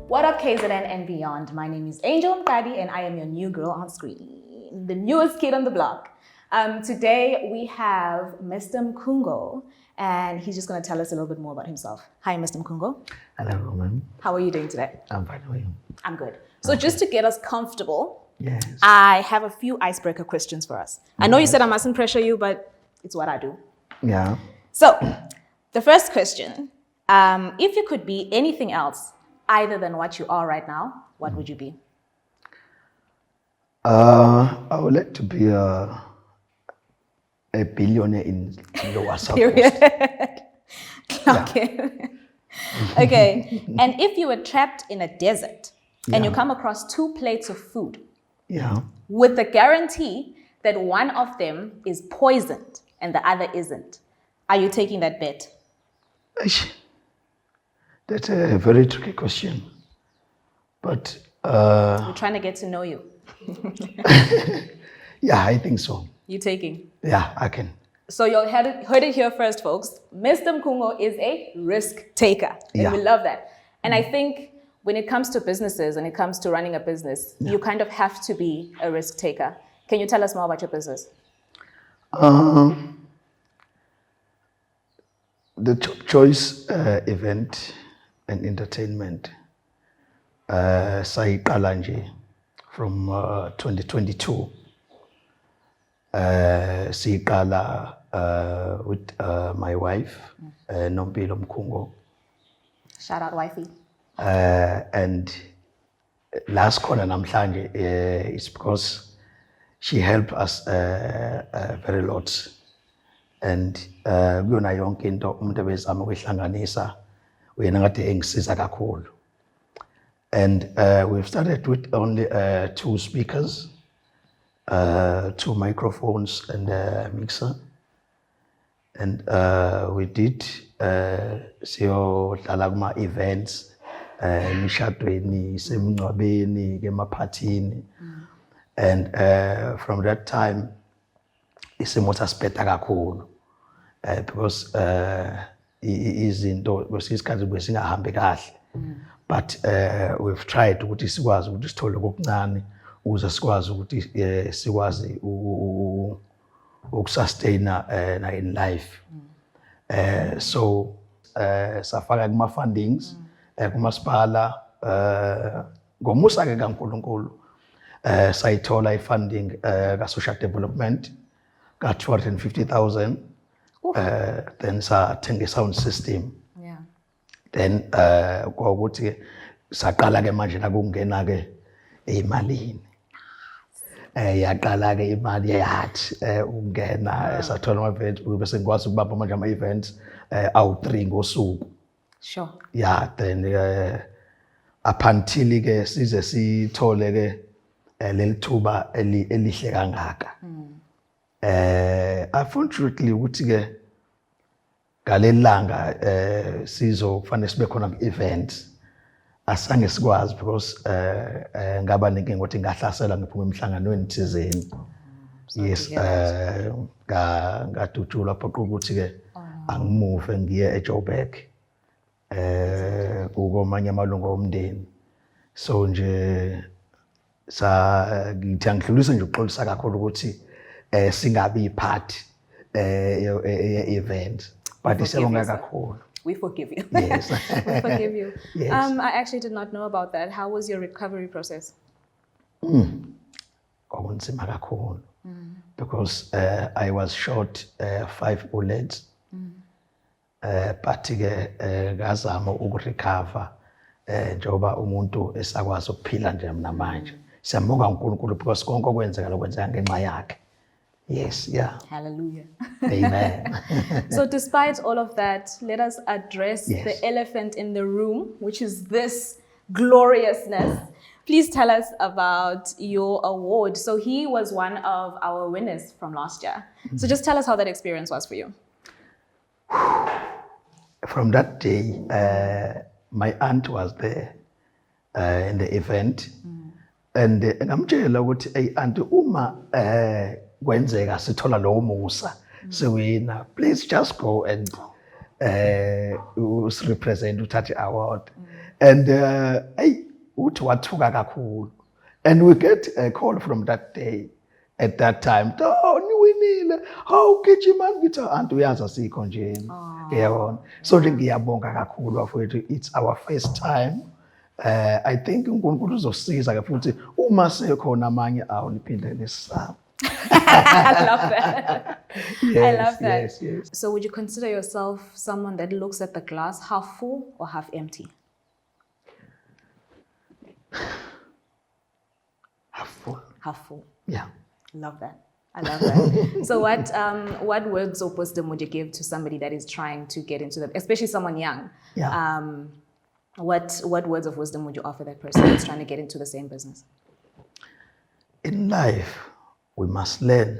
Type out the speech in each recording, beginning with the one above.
What up, KZN and beyond? My name is Angel Mkadi and I am your new girl on screen, the newest kid on the block. Today we have Mr. Mkhungo and he's just going to tell us a little bit more about himself. Hi, Mr. Mkhungo. Hello, Roman. How are you doing today? I'm fine. How are you? I'm good. So just to get us comfortable, yes, I have a few icebreaker questions for us. I know you said I mustn't pressure you, but it's what I do. Yeah. So the first question, if you could be anything else other than what you are right now, what would you be? I would like to be a billionaire in Lower South Period. Coast. Okay. Okay. And if you were trapped in a desert and you come across two plates of food, Yeah. with the guarantee that one of them is poisoned and the other isn't, are you taking that bet? Eish. That's a very tricky question. But We're trying to get to know you. yeah, I think so. You taking? Yeah, I can. So you heard it here first, folks. Mr. Mkhungo is a risk taker. And Yeah. we love that. And I think when it comes to businesses and it comes to running a business, you kind of have to be a risk taker. Can you tell us more about your business? The Top Choice event and entertainment, sayiqala nje from 2022. Siyiqala with my wife, Nompilo Mkhungo. Shout out, wifey. And last corner namhlanje is because she helped us very lot. And kuyona yonke into umuntu ebezama ukuyihlanganisa uyena ngade engisiza kakhulu. And we've started with only 2 speakers, 2 microphones and a mixer. And we did siyodlala kuma events, emishadweni, semingcwabeni, emaphathini. And from that time isimo sasibheda kakhulu because izinto kwesikhathi besingahambi kahle. But we've tried ukuthi sikwazi ukuthi sithole okuncane ukuze sikwazi ukuthi sikwazi ukusustaina in life. So safaka kuma fundings kumasipala ngomusa ke kaNkulunkulu sayithola ifunding ka social development ka 250,000. Then sathenga sound system. Yeah. Then kwakuthi ke saqala ke manje la kungena ke emalini. Yaqala ke imali yathi ungena sathola ama events bese ngikwazi ukubamba manje ama events awu3 ngosuku. Sure. Yeah, then up until ke size sithole ke lelithuba elihle kangaka. Unfortunately ukuthi ke ngalelanga sizokufanele sibe khona ku-event asange sikwazi because ngaba nenkinga ukuthi ngahlasela ngiphuma emhlanganweni thizeni. Yes, ngadutshulwa phoqa ukuthi ke angimove ngiye eJoburg kukomanye amalungu omndeni. So nje ngithi angidlulise nje ukuxolisa kakhulu ukuthi singabi iphathi event, but isiyabonga kakhulu. We forgive you. Yes. We forgive you. Yes. I actually did not know about that. How was your recovery process? Kwakunzima kakhulu because I was shot 5 bullets. But ke ngazama ukurecover njoba umuntu esakwazi ukuphila nje namanje. Siyambonga uNkulunkulu because konke okwenzeka lokwenzeka ngenxa yakhe. Yes, yeah. Hallelujah. Amen. So despite all of that, let us address Yes. the elephant in the room, which is this gloriousness. Please tell us about your award. So he was one of our winners from last year. So just tell us how that experience was for you. From that day, my aunt was there in the event. And ngamtshela ukuthi hey aunt uma kwenzeka sithola lo musa siwina, please just go and usirepresent uthathe award and hey uthi wathuka kakhulu and we get a call from that day at that time niwinile how gijima ngithi anti uyazi asikho nje yabona so nje ngiyabonga kakhulu bafowethu it's our first time I think uNkulunkulu uzosiza ke futhi uma sekhona amanye awu niphinde nesaba. I love that. Yes, I love that. yes, yes. So would you consider yourself someone that looks at the glass half full or half empty? Half full. Half full. Yeah. Love that. I love that. So what words of wisdom would you give to somebody that is trying to get into the, especially someone young? Yeah. What words of wisdom would you offer that person that's trying to get into the same business? In life, we must learn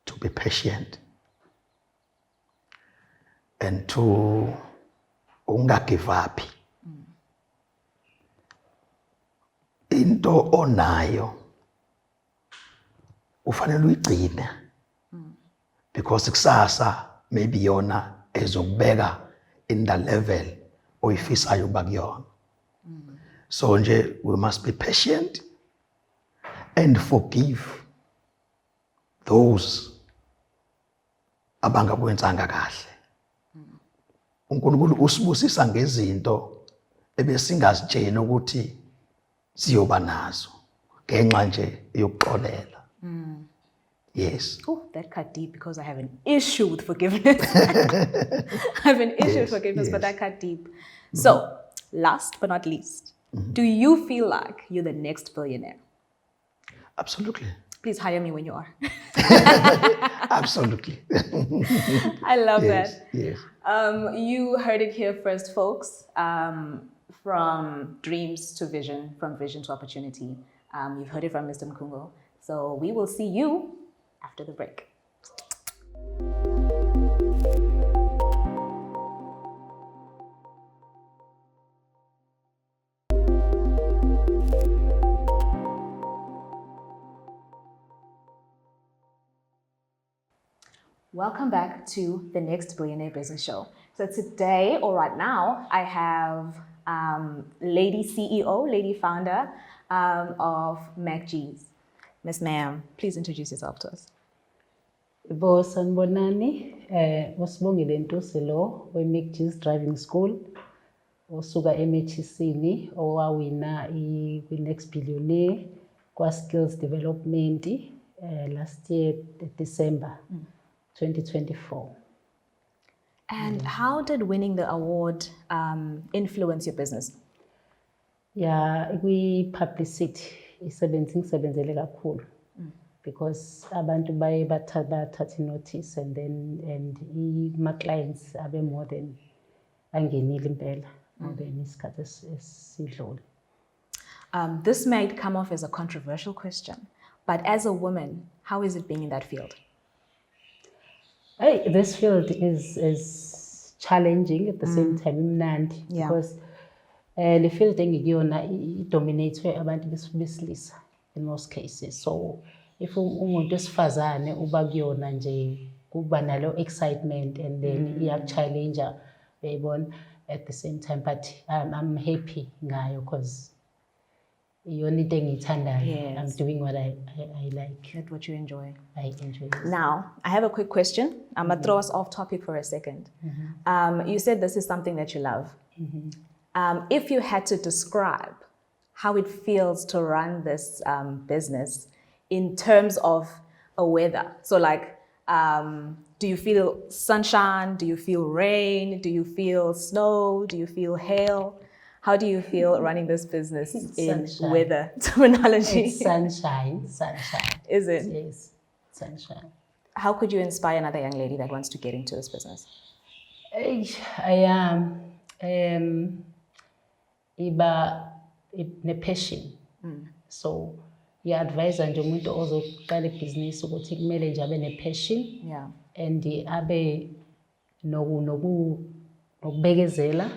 to be patient and to unga give up. Into onayo ufanele uyigcine because kusasa maybe yona ezokubeka in the level oyifisayo ukuba kuyona. So nje we must be patient and forgive those abangakwenzanga kahle. uNkulunkulu usibusisa ngezinto ebesingazitshela ukuthi siyoba nazo ngenxa nje yokuxolela. Yes. Oh, that cut deep because I have an issue with forgiveness. I have an issue with forgiveness, but that cut deep. So, last but not least, do you feel like you're the next billionaire? Absolutely. Please hire me when you are. Absolutely. I love Yes, that. yes. You heard it here first, folks. From dreams to vision, from vision to opportunity. You've heard it from Mr. Mkungo. So we will see you after the break. Welcome back to the Next Billionaire Business Show. So today, or right now, I have lady CEO, lady founder of MacG's. Miss Ma'am, please introduce yourself to us. Sanibonani, wasibongile Ntosilo we-MacG's Driving School, osuka eMachisini, owawina i-Next Billionaire kwa-Skills Development last year, December 2024. And how did winning the award influence your business? Yeah, kwi-publicity isebenzele kakhulu because abantu baye bathatha notice and ma-clients abe more than angenile impela more than isikhathi esidlule. This might come off as a controversial question, but as a woman, how is it being in that field? Hey, this field is challenging at the same time, imnandi, Yeah. because the field engikuyona dominates abantu besilisa in most cases. So if umuntu wesifazane uba kuyona nje kuba nalo excitement and then iya-challenger uyayibona at the same time, but I'm happy ngayo because iyona into engiyithandayo. Yes. I'm doing what I like. That's what you enjoy. I enjoy it. Now, I have a quick question. I'm going to throw us off topic for a second. You said this is something that you love. If you had to describe how it feels to run this business in terms of a weather, so like, do you feel sunshine? Do you feel rain? Do you feel snow? Do you feel hail? How do you feel running this business in Sunshine. weather terminology? It's sunshine. Is it? Yes, sunshine. How could you inspire another young lady that wants to get into this business? I am ne-passion. So advise nje umuntu ozoqala ibhizinisi ukuthi kumele nje abe ne-passion Yeah. and abe nokubekezela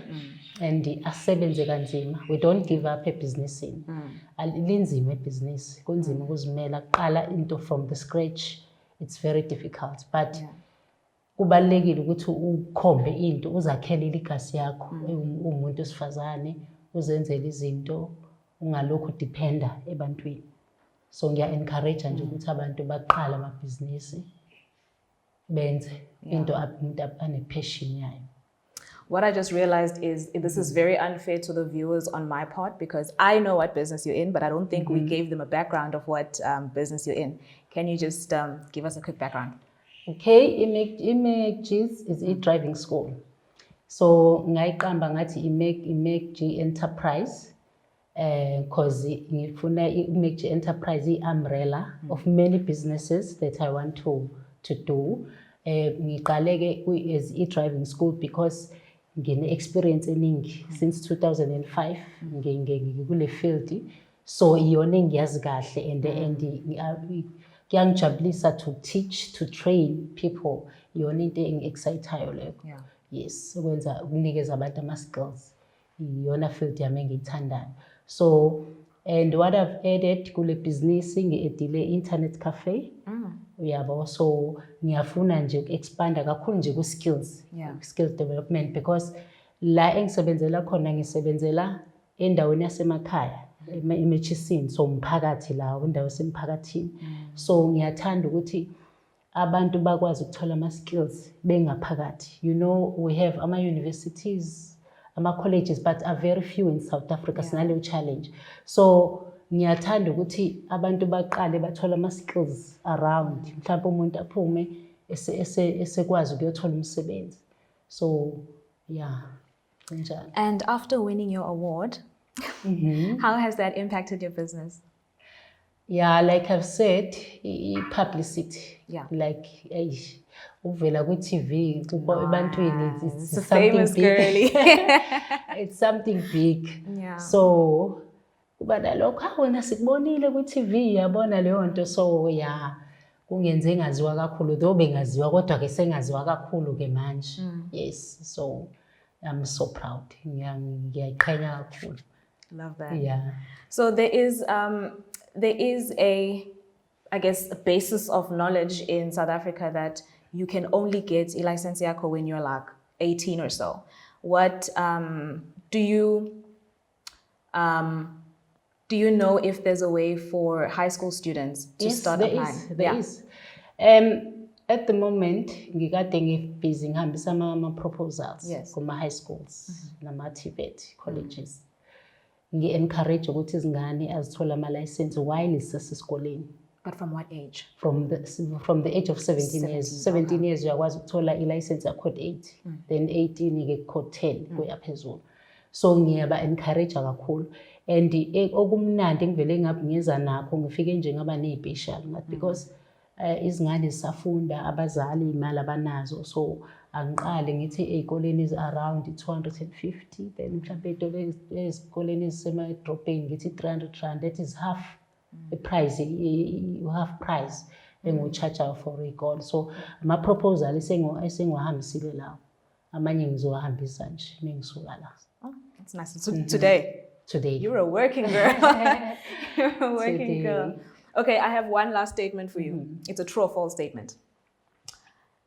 and asebenze kanzima. We don't give up ebhizinisini. Linzima ibhizinisi, kunzima ukuzimela, qala into from the scratch. It's very difficult, but kubalulekile ukuthi ukhombe into uzakhele legacy yakho umuntu wesifazane uzenzele izinto ungalokhu dependa ebantwini. So ngiya encourage nje ukuthi abantu baqala amabhizinisi benze into umuntu ane-passion yayo. What I just realized is this is very unfair to the viewers on my part because I know what business you're in, but I don't think we gave them a background of what business you're in. Can you just give us a quick background? Okay, IMEG's is a driving school. So ngayiqamba ngathi IMEG Enterprise because ngifuna IMEG Enterprise umbrella of many businesses that I want to do. Ngiqaleke as driving school because ngine-experience eningi since 2005 ngikule field, so iyona engiyazi kahle and kuyangijabulisa to teach, to train people. Iyona into engi-excitayo leyo. Yes, ukunikeza abantu ama-skills. Iyona field yami engiyithandayo. So, and what I've added kule business ngi-edile internet cafe. Uyabo, so ngiyafuna nje uku-expanda kakhulu nje ku-skills, skill development, because la engisebenzela khona ngisebenzela endaweni yasemakhaya eMechisini, so umphakathi la indawo yasemphakathini. So ngiyathanda ukuthi abantu bakwazi ukuthola ama-skills bengaphakathi. You know, we have ama-universities, ama-colleges, but are very few in South Africa. Sinaleyo challenge. So ngiyathanda ukuthi abantu baqale bathola ama-skills around. Mhlawumbe umuntu aphume esekwazi ukuyothola umsebenzi. So yeah, njalo. And after winning your award, how has that impacted your business? Yeah, like I've said, publicity. Yeah. Like uvela ku-TV ebantwini, it's a something famous big. girly. It's something big. Yeah. So kuba nalokho wena sikubonile ku-TV yabona leyo nto, so yeah kungenze ngaziwa kakhulu, though bengaziwa kodwa ke sengaziwa kakhulu ke manje. Yes, so I'm so proud. Ngiyayiqhenya kakhulu. Love that. Yeah. So there is a, I guess, a basis of knowledge in South Africa that you can only get a license yako when you're like 18 or so. What do you know if there's a way for high school students to start applying? There is. At the moment, ngikade ngibusy ngihambisa ama-proposals kuma-high schools nama-TVET colleges. Ngi-encourage ukuthi izingane azithola ama-license while zisesikoleni. But from what age? From the age of 17 years. 17 years uyakwazi ukuthola i-license ya-code 8, then 18 code 10 kuya phezulu. So ngiyaba-encourage kakhulu. And okumnandi ngivele ngabungeza nakho ngifike nje ngaba ne-special because izingane zisafunda, abazali imali abanazo, so angiqale ngithi ey'koleni around 250, then mhlawumbe ezikoleni ezisemadrobheni ngithi 300 rand. That is half the price, half price engu-charge for ikole. So ama-proposal esengiwahambisile lawo, amanye ngizowahambisa nje mengisuka la. Oh, that's nice. So Today. You're a working girl. You're a working girl. Okay, I have one last statement for you. It's a true or false statement.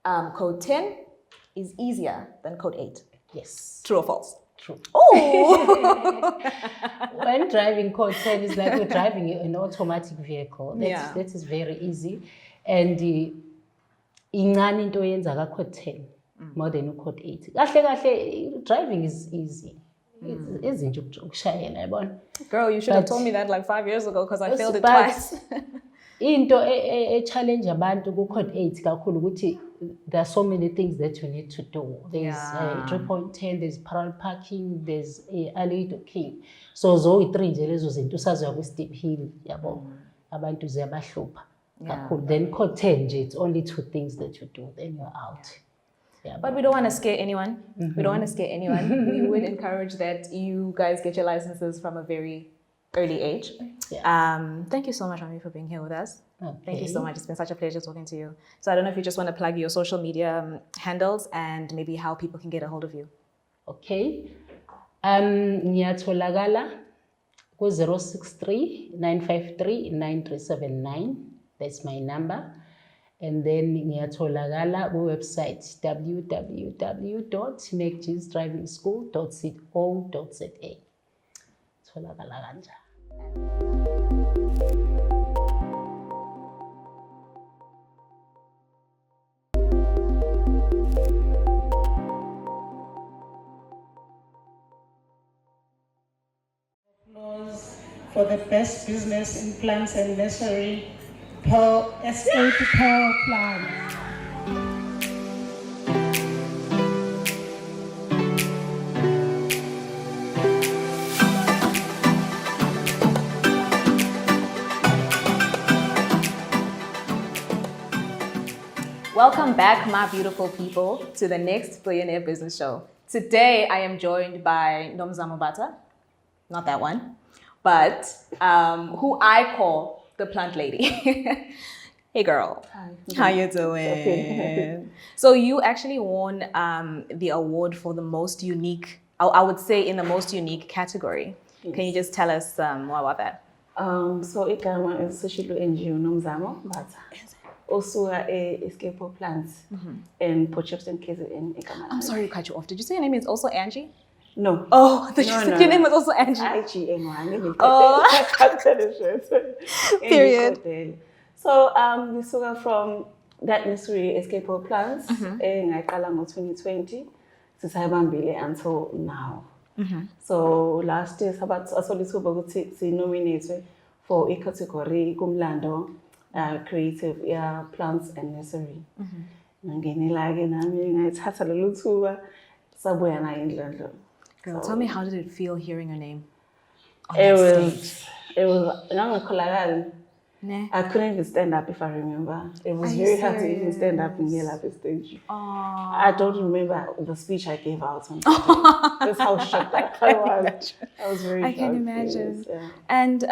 Code 10 is easier than code 8. Yes. True or false? True. Oh! When driving code 10 is like we're driving an automatic vehicle. That is very easy. And incane into yenza ka code 10 more than code 8. Kahle driving is easy. It's easy ukushayela yabona. Girl, you should have told me that like 5 years ago because I failed it twice. Into challenge abantu ku code 8 kakhulu ukuthi there are so many things that you need to do. There's 3.10, there's parallel parking, there's early docking. So zoyi 3 nje lezo zinto usazoya ku steep hill yabo. Abantu ziyabahlupha kakhulu. Then code 10 nje, it's only 2 things that you do, then you're out. Yeah, but we don't want to scare anyone. We don't want to scare anyone. We would encourage that you guys get your licenses from a very early age. Thank you so much, Mami, for being here with us. Okay. Thank you so much. It's been such a pleasure talking to you. So I don't know if you just want to plug your social media handles and maybe how people can get a hold of you. Okay. Ngiyatholakala ku 063 953 9379. That's my number. And then ngiyatholakala website www.macgsdrivingschool.co.za. Tholakala kanjalo. For the best business in plants and nursery, Pearl SA to Pearl Plants. Welcome back, my beautiful people, to the next Billionaire Business Show. Today, I am joined by Nomzamo Bata, not that one, but who I call the plant lady. Hey, girl. Hi. How you doing? So you actually won the award for the most unique, I would say in the most unique category. Yes. Can you just tell us more about that? So igama is Seshilo NGO Nomzamo Bata. Also Escape Plants and Port Shepstone KZN igama. I'm sorry to cut you off. Did you say your name is also Angie? No. Oh, I thought you said your name was also Angie. IGN1. Oh. Period. So we saw from that nursery Escape Plants in Ngaiqala ngo 2020 sisayibambile until now. So last year asolithuba ukuthi sinominated for a category kumlando creative plants and nursery. Ngangenela-ke nami ngayithatha lolu thuba sabuya nayo indlondlo. Girl, tell me, how did it feel hearing your name on It that was stage? Nah. I couldn't even stand up if I remember. It was Are you very hard to even stand up and yell at the stage. I don't remember the speech I gave out on stage. That's how shocked I was. I was very I can shocked, imagine. yes, yeah. And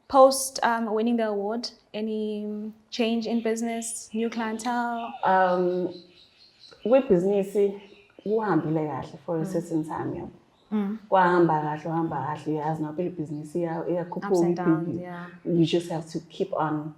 post winning the award, any change in business, new clientele? With business, uhambile kahle for a certain time. Yeah. Kwahamba kahle, yazi now business iyakhuphuka Ups and downs, iphinde. yeah. You just have to keep on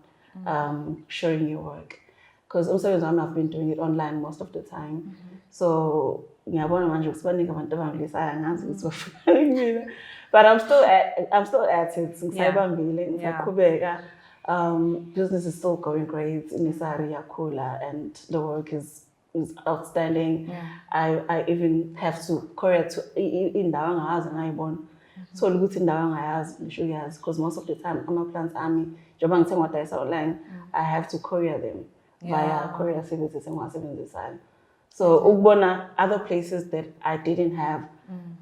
showing your work. Because also I've been doing it online most of the time. So ngiyabona manje ukusibanika abantu abangilisayo angazi ukuthi bafuna mina. But I'm still at it. Ngisayibambile, ngisaqhubeka. Business is still going great. Inisari yakhula and the work is outstanding. Yeah. I even have to courier to indawo angayazi ngayibona. So ukuthi indawo angayazi ngisho uyazi because most of the time ama-plants ami njengoba ngithenga ngiwadayisa online, I have to courier them via courier services engiwasebenzisayo. So ukubona other places that I didn't have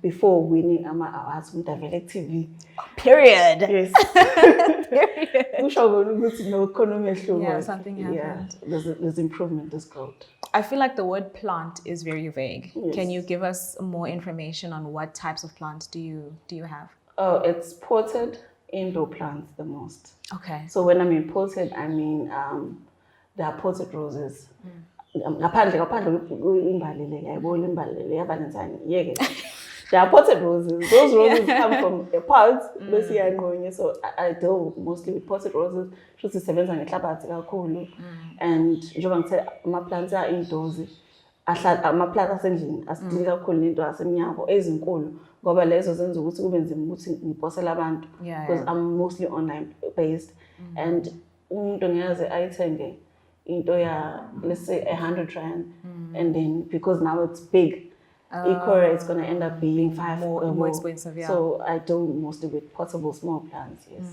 before winning ama-awards kumDavele TV. Period. Yes. Yeah, something happened. Yeah, there's improvement, there's growth. I feel like the word plant is very vague. Yes. Can you give us more information on what types of plants do you have? Oh, it's potted indoor plants the most. Okay. So when I mean potted, I mean there are potted roses. Ngaphandle imbalele yayibona imbalele yaBalentine yeke. There are potted roses. Those roses come from a pot bese iyanqonya. So I deal mostly with potted roses. Shothi sisebenza ngehlabathi kakhulu. And njengoba ngithe ama-plants indoors ama-plants asendlini asidili kakhulu nento asemnyango ezinkulu ngoba lezo zenza ukuthi kube nzima ukuthi ngiposele abantu because I'm mostly online based and umuntu ngeze ayithenge into let's say 100 rand and then because now it's big e-courier it's going to end up being more expensive, yeah. So I do mostly with portable small plants, yes.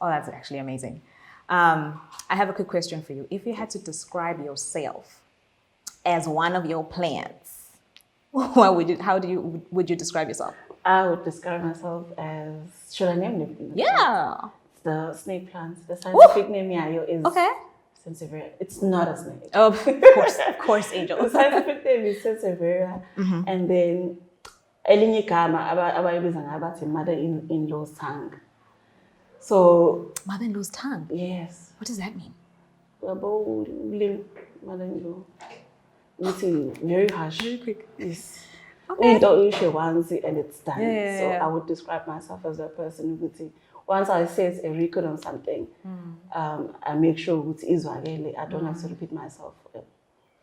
Oh, that's actually amazing. I have a quick question for you. If you had to describe yourself as one of your plants, would you describe yourself? I would describe myself as, should I name them? Yeah. It's the snake plant. The scientific name is Sansevieria. It's not a snake. Oh, of course, Angel. The scientific name is Sansevieria. And then elinye igama abayibiza ngabathi mother-in-law's tongue. So Mother-in-law's tongue? Yes. What does that mean? Mother-in-law. Very harsh. Very quick. Yes. Okay. Into ishe once and it's done. Yeah. I would describe myself as a person who once I set a record on something, I make sure it's izwakele. I don't have to repeat myself.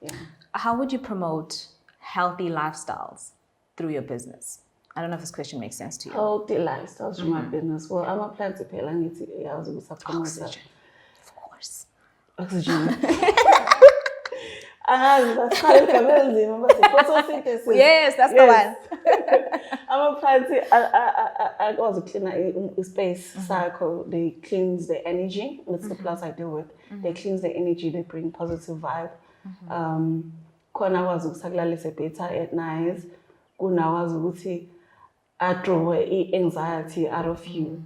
Yeah. How would you promote healthy lifestyles through your business? I don't know if this question makes sense to you. Healthy lifestyles from my business. Well, I'm a plant to pay. I need to. I was going to Oxygen. Of course. Oxygen. Photosynthesis. Yes, that's the one. I'm a plant. I also clean a space cycle. They cleanse the energy. That's the plants I deal with. They cleanse the energy. They bring positive vibe. Khona wazi ukusakulalisa better at night. Kuna wazi ukuthi draw anxiety out of you.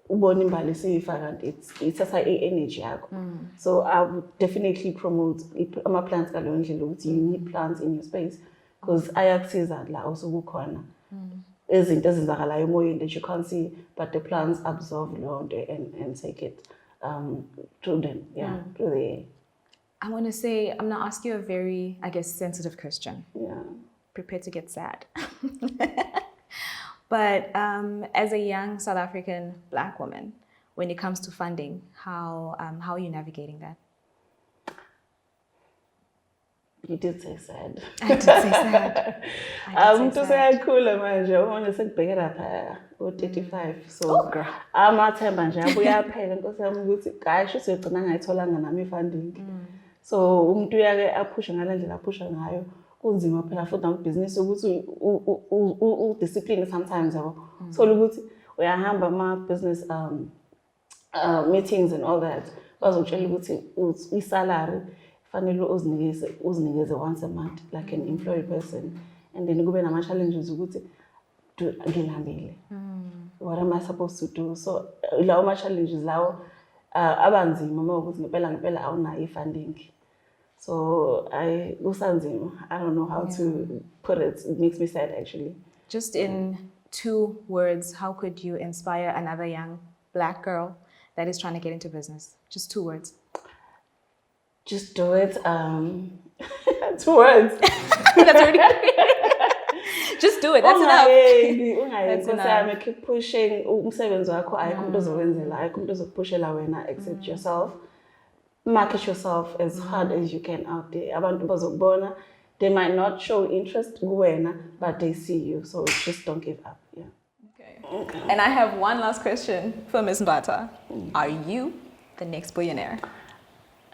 Ubona imbali siyifaka ithatha energy yakho. So I would definitely promote ama plants ngaleyo ndlela ukuthi you need plants in your space because ayakusiza la usukukhona. Izinto ezenzakalayo emoyeni that you can't see, but the plants absorb lonto and take it through them, through the air. I want to say, I'm going to ask you a very, I guess, sensitive question. Yeah. Prepare to get sad. But as a young South African Black woman, when it comes to funding, how are you navigating that? You did say sad. I did say sad. To say cool manje, ubona sekubhekela phaya u35. So girl. Amathemba nje abuya phela Nkosi yami ukuthi hayi sho sigcina ngayitholanga nami funding. So umuntu uyake aphushe ngalendlela aphusha ngayo. Kunzima phela futhi namabhizinisi ukuthi u-discipline sometimes yabo. So ukuthi uyahamba ama-business meetings and all that. Bazokutshela ukuthi i-salary fanele uzinikeze once a month like an employed person. And then kube nama-challenges ukuthi ngilambile. What am I supposed to do? So lawo ma-challenges lawo abanzima uma ukuthi ngempela awunayo i-funding. So kusanzima. I don't know how to put it. It makes me sad actually. Just in 2 words, how could you inspire another young Black girl that is trying to get into business? Just 2 words. Just do it. 2 words. That's already just do it. That's enough. That's enough. Keep pushing. Umsebenzi wakho ayikho umuntu ozokwenzela, ayikho umuntu ozokuphushela wena except yourself. Market yourself as hard as you can out there. Abantu bazokubona. They might not show interest kuwena, but they see you. So just don't give up. Yeah. Okay. And I have one last question for Ms. Mbata. Are you the next billionaire?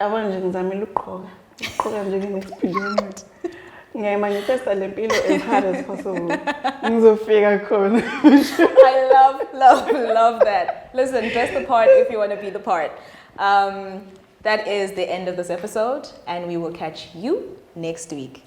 Abanye nje ngizamela ukuqhoka nje nge-next billionaire. Ngiyayimanifesta le mpilo as hard as possible. Ngizofika khona. I love that. Listen, dress the part if you want to be the part. That is the end of this episode, and we will catch you next week.